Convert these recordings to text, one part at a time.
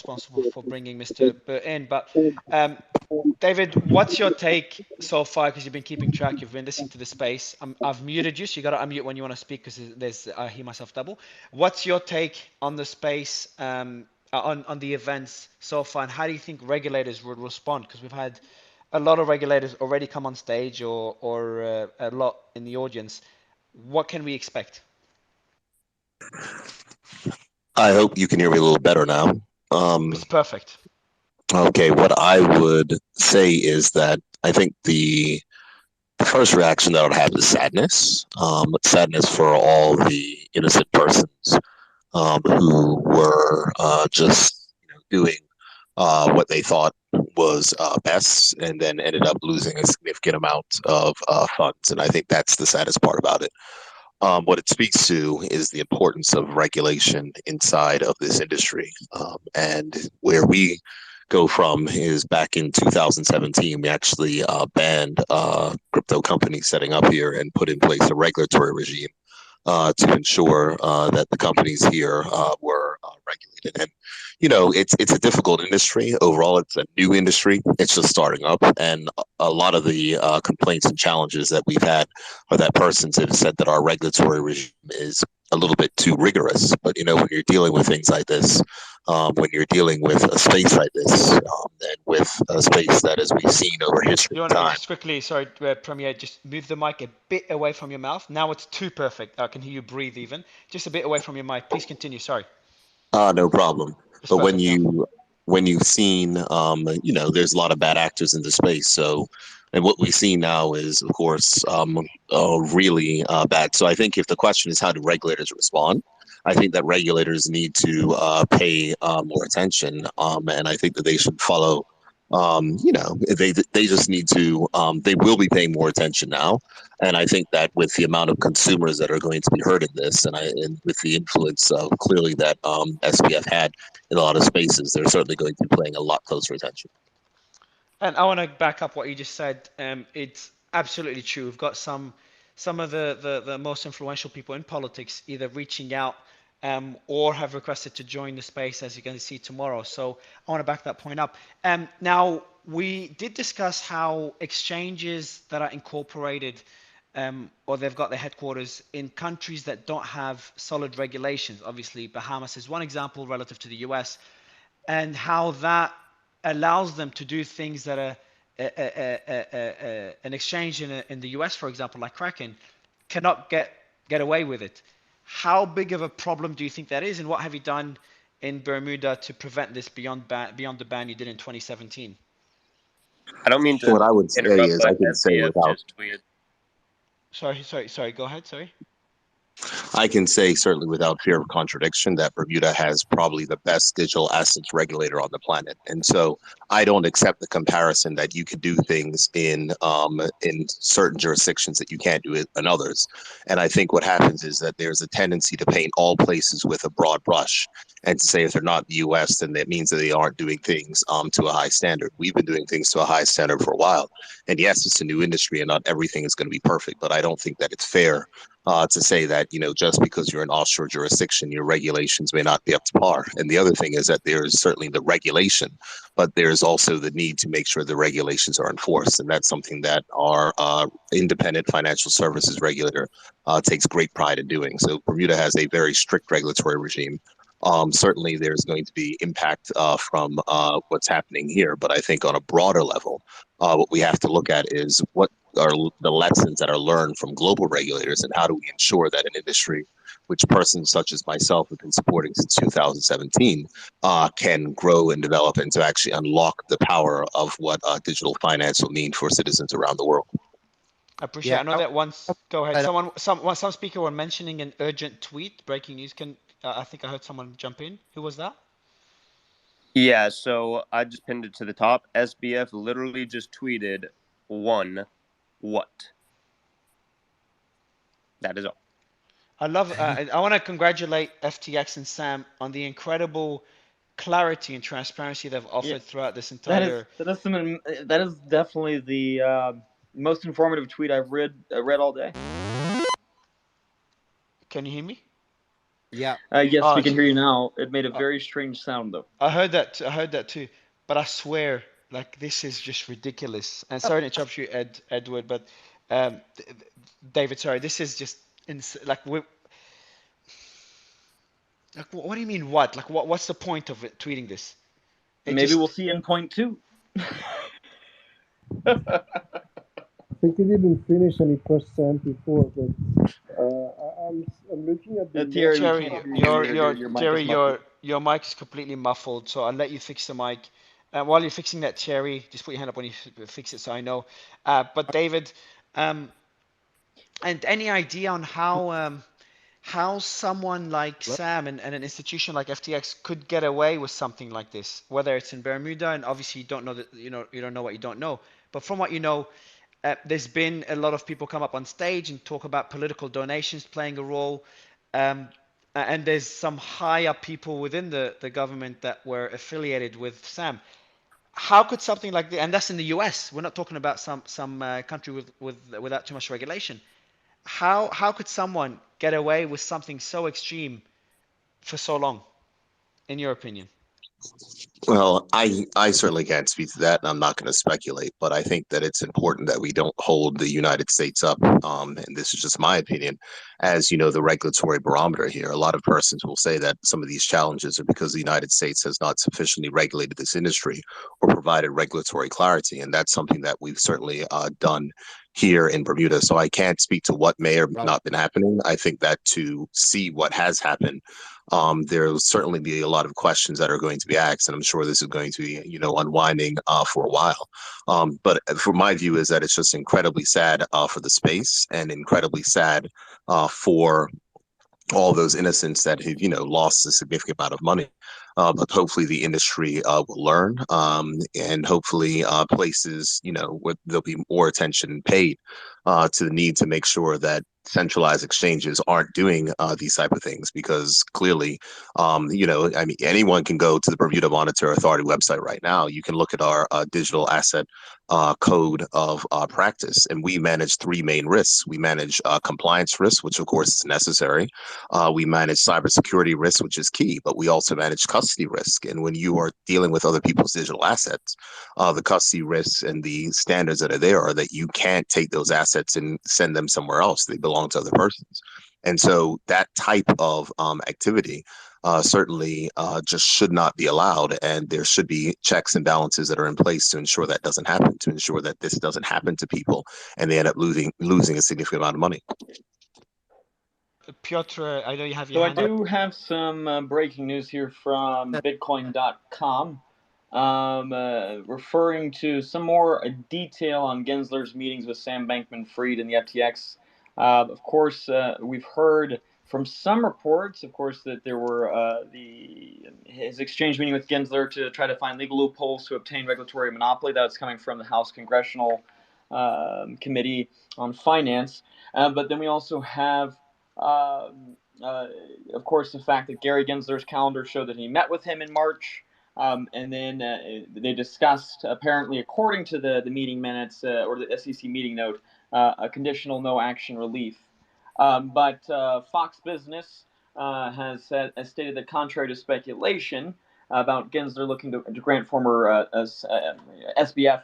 responsible for bringing Mr. Burt in. But David, what's your take so far? Because you've been keeping track, you've been listening to the space. I've muted you, so you got to unmute when you want to speak because there's I hear myself double. What's your take on the space, on the events so far, and how do you think regulators would respond? Because we've had a lot of regulators already come on stage, or a lot in the audience. What can we expect? I hope you can hear me a little better now. It's perfect. Okay, what I would say is that I think the first reaction that I would have is sadness. Sadness for all the innocent persons who were just doing what they thought was best, and then ended up losing a significant amount of funds. And I think that's the saddest part about it. What it speaks to is the importance of regulation inside of this industry. And where we go from is back in 2017, we actually banned crypto companies setting up here and put in place a regulatory regime to ensure that the companies here were regulated. And it's a difficult industry overall. It's a new industry. It's just starting up, and a lot of the complaints and challenges that we've had are that persons have said that our regulatory regime is a little bit too rigorous. But when you're dealing with things like this, when you're dealing with a space like this, and with a space that, as we've seen over history You and want me time. just quickly, sorry, Premier, just move the mic a bit away from your mouth. Now it's too perfect. I can hear you breathe even. Just a bit away from your mic. Please continue. Sorry. No problem. It's But perfect now. when you've seen, there's a lot of bad actors in the space. So, and what we see now is, of course, really bad. So I think if the question is how do regulators respond, I think that regulators need to pay more attention, and I think that they should follow. They just need to. They will be paying more attention now, and I think that with the amount of consumers that are going to be hurt in this, and with the influence of clearly that SPF had in a lot of spaces, they're certainly going to be paying a lot closer attention. And I want to back up what you just said. It's absolutely true. We've got some of the most influential people in politics either reaching out or have requested to join the space, as you're going to see tomorrow. So I want to back that point up. Now, we did discuss how exchanges that are incorporated or they've got their headquarters in countries that don't have solid regulations. Obviously, Bahamas is one example relative to the US, and how that allows them to do things that an exchange in the US, for example, like Kraken, cannot get away with it. How big of a problem do you think that is, and what have you done in Bermuda to prevent this beyond the ban you did in 2017? I don't mean to What I would say interrupt, is, I but can say SBF without just tweeted. Sorry. Go ahead. Sorry. I can say certainly without fear of contradiction that Bermuda has probably the best digital assets regulator on the planet, and so I don't accept the comparison that you could do things in certain jurisdictions that you can't do it in others. And I think what happens is that there's a tendency to paint all places with a broad brush, and to say if they're not the U.S., then that means that they aren't doing things to a high standard. We've been doing things to a high standard for a while, and yes, it's a new industry, and not everything is going to be perfect. But I don't think that it's fair to say that just because you're an offshore jurisdiction, your regulations may not be up to par. And the other thing is that there's certainly the regulation, but there's also the need to make sure the regulations are enforced, and that's something that our independent financial services regulator takes great pride in doing. So Bermuda has a very strict regulatory regime. Certainly, there's going to be impact from what's happening here, but I think on a broader level, what we have to look at is what are the lessons that are learned from global regulators, and how do we ensure that an industry which persons such as myself have been supporting since 2017 can grow and develop, and to actually unlock the power of what digital finance will mean for citizens around the world. I appreciate it. Yeah. I know that once. Go ahead. I Some speaker were mentioning an urgent tweet, breaking news. I think I heard someone jump in. Who was that? Yeah, so I just pinned it to the top. SBF literally just tweeted one what? That is all. I love. I want to congratulate FTX and Sam on the incredible clarity and transparency they've Yeah, offered throughout this that is entire. that is some that is definitely the most informative tweet I've read all day. Can you hear me? Yeah. Yes, Oh, we can hear you now. It made a very strange sound, though. I heard that. I heard that too. But I swear, like this is just ridiculous. And sorry to interrupt you, Edward, but um, David, sorry, this is just like like what do you mean what? Like what's the point of it tweeting this? It Maybe we'll just see in point two. I think he didn't finish any percent before, but I'm looking at the Thierry, we Jerry, can't hear you. Your mic Jerry, is muffled. your mic is completely muffled, so I'll let you fix the mic. While you're fixing that, Jerry, just put your hand up when you fix it, so I know. But David, um, and any idea on how someone like Sam and an institution like FTX could get away with something like this, whether it's in Bermuda, and obviously you don't know that you don't know what you don't know, but from what you know, there's been a lot of people come up on stage and talk about political donations playing a role. Um, and there's some high up people within the government that were affiliated with Sam. How could something like that, and that's in the US, we're not talking about some country without too much regulation. How could someone get away with something so extreme for so long, in your opinion? Well, I certainly can't speak to that, and I'm not going to speculate. But I think that it's important that we don't hold the United States up, and this is just my opinion, as the regulatory barometer here. A lot of persons will say that some of these challenges are because the United States has not sufficiently regulated this industry or provided regulatory clarity, and that's something that we've certainly done here in Bermuda. So I can't speak to what may or not been happening. I think that to see what has happened, there will certainly be a lot of questions that are going to be asked, and I'm sure this is going to be, unwinding for a while. But for my view is that it's just incredibly sad for the space and incredibly sad for all those innocents that have, lost a significant amount of money. But hopefully the industry will learn, and hopefully places, where there'll be more attention paid to the need to make sure that centralized exchanges aren't doing these type of things, because clearly, I mean, anyone can go to the Bermuda Monetary Authority website right now. You can look at our digital asset code of practice, and we manage three main risks. We manage compliance risk, which of course is necessary. We manage cybersecurity risk, which is key, but we also manage custody risk. And when you are dealing with other people's digital assets, the custody risks and the standards that are there are that you can't take those assets and send them somewhere else. They belong to other persons. And so that type of activity certainly just should not be allowed. And there should be checks and balances that are in place to ensure that doesn't happen, to ensure that this doesn't happen to people and they end up losing a significant amount of money. Piotr, I know you have your So I hand up. do have some breaking news here from Bitcoin.com, referring to some more detail on Gensler's meetings with Sam Bankman-Fried and the FTX. Of course, we've heard from some reports, of course, that there were his exchange meeting with Gensler to try to find legal loopholes to obtain regulatory monopoly. That's coming from the House Congressional Committee on Finance. But then we also have of course, the fact that Gary Gensler's calendar showed that he met with him in March, and then they discussed, apparently, according to the meeting minutes or the SEC meeting note, a conditional no action relief. But Fox Business has stated that, contrary to speculation about Gensler looking to grant former SBF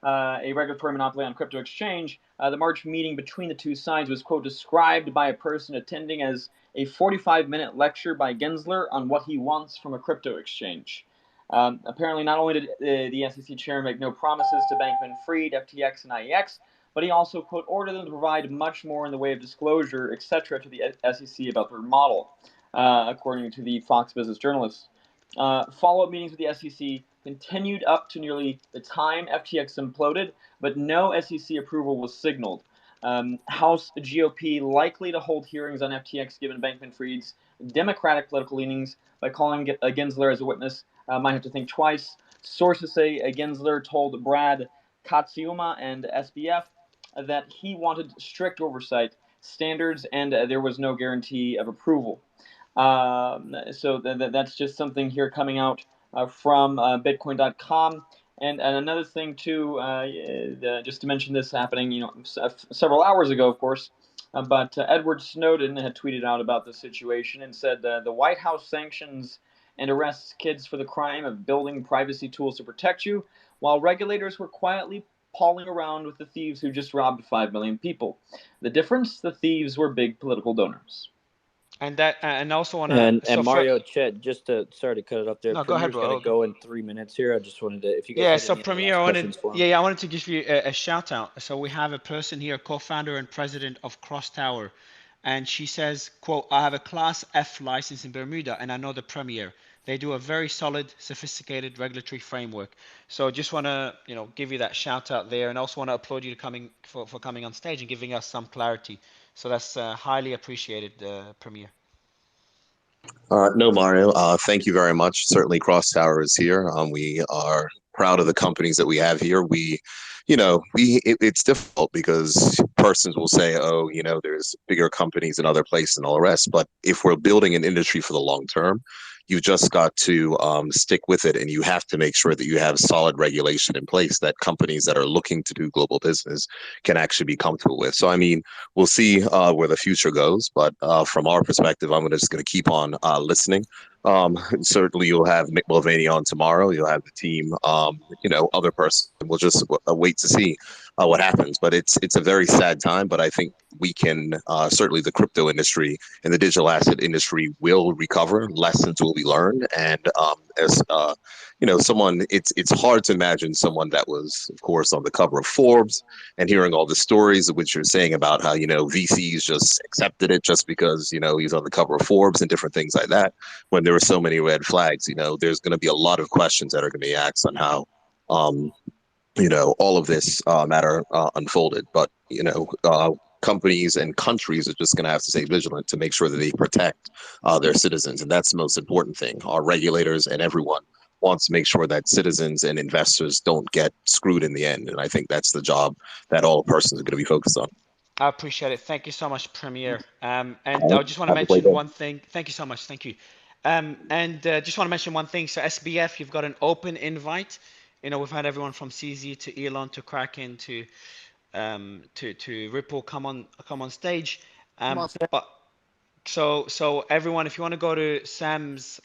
a regulatory monopoly on crypto exchange, the March meeting between the two sides was, quote, described by a person attending as a 45-minute lecture by Gensler on what he wants from a crypto exchange. Apparently, not only did the SEC chair make no promises to Bankman-Fried, FTX, and IEX, but he also, quote, ordered them to provide much more in the way of disclosure, etc., to the SEC about their model, according to the Fox Business journalists. Follow-up meetings with the SEC continued up to nearly the time FTX imploded, but no SEC approval was signaled. House GOP likely to hold hearings on FTX given Bankman-Fried's Democratic political leanings. By calling Gensler as a witness, might have to think twice. Sources say Gensler told Brad Katsuyama and SBF that he wanted strict oversight standards and there was no guarantee of approval. So that's just something here coming out from Bitcoin.com. And another thing too, just to mention this happening, several hours ago, of course, But Edward Snowden had tweeted out about the situation and said the White House sanctions and arrests kids for the crime of building privacy tools to protect you, while regulators were quietly palling around with the thieves who just robbed 5 million people. The difference? The thieves were big political donors. And that, and also want to, And Mario, Chet, just to sorry to cut it up there. no, go ahead, Premier's got to bro. go in 3 minutes here. I just wanted to, if you guys Yeah, had so any other Premier, last questions for him. I wanted to give you a shout out. So we have a person here, co-founder and president of Cross Tower, and she says, quote, I have a Class F license in Bermuda, and I know the Premier. They do a very solid, sophisticated regulatory framework. So just want to, give you that shout out there, and also want to applaud you for coming on stage and giving us some clarity. So that's highly appreciated, Premier. No, Mario. Thank you very much. Certainly, Cross Tower is here. We are proud of the companies that we have here. It's difficult because persons will say, "Oh, there's bigger companies in other places and all the rest." But if we're building an industry for the long term, you've just got to stick with it, and you have to make sure that you have solid regulation in place that companies that are looking to do global business can actually be comfortable with. So, I mean, we'll see where the future goes, but from our perspective, I'm just going to keep on listening. Certainly, you'll have Mick Mulvaney on tomorrow. You'll have the team, other person. We'll just wait to see what happens. But it's a very sad time. But I think we can certainly the crypto industry and the digital asset industry will recover. Lessons will be learned, and as someone, it's hard to imagine someone that was, of course, on the cover of Forbes and hearing all the stories of which you're saying about how VCs just accepted it just because he's on the cover of Forbes and different things like that. When there were so many red flags, there's going to be a lot of questions that are going to be asked on how all of this matter unfolded. But companies and countries are just going to have to stay vigilant to make sure that they protect their citizens, and that's the most important thing. Our regulators and everyone wants to make sure that citizens and investors don't get screwed in the end, and I think that's the job that all persons are going to be focused on. I appreciate it. Thank you so much, Premier. And I just want to mention one thing. Thank you so much. Thank you. And just want to mention one thing. So SBF, you've got an open invite. We've had everyone from CZ to Elon to Kraken to Ripple come on stage. But so everyone, if you want to go to Sam's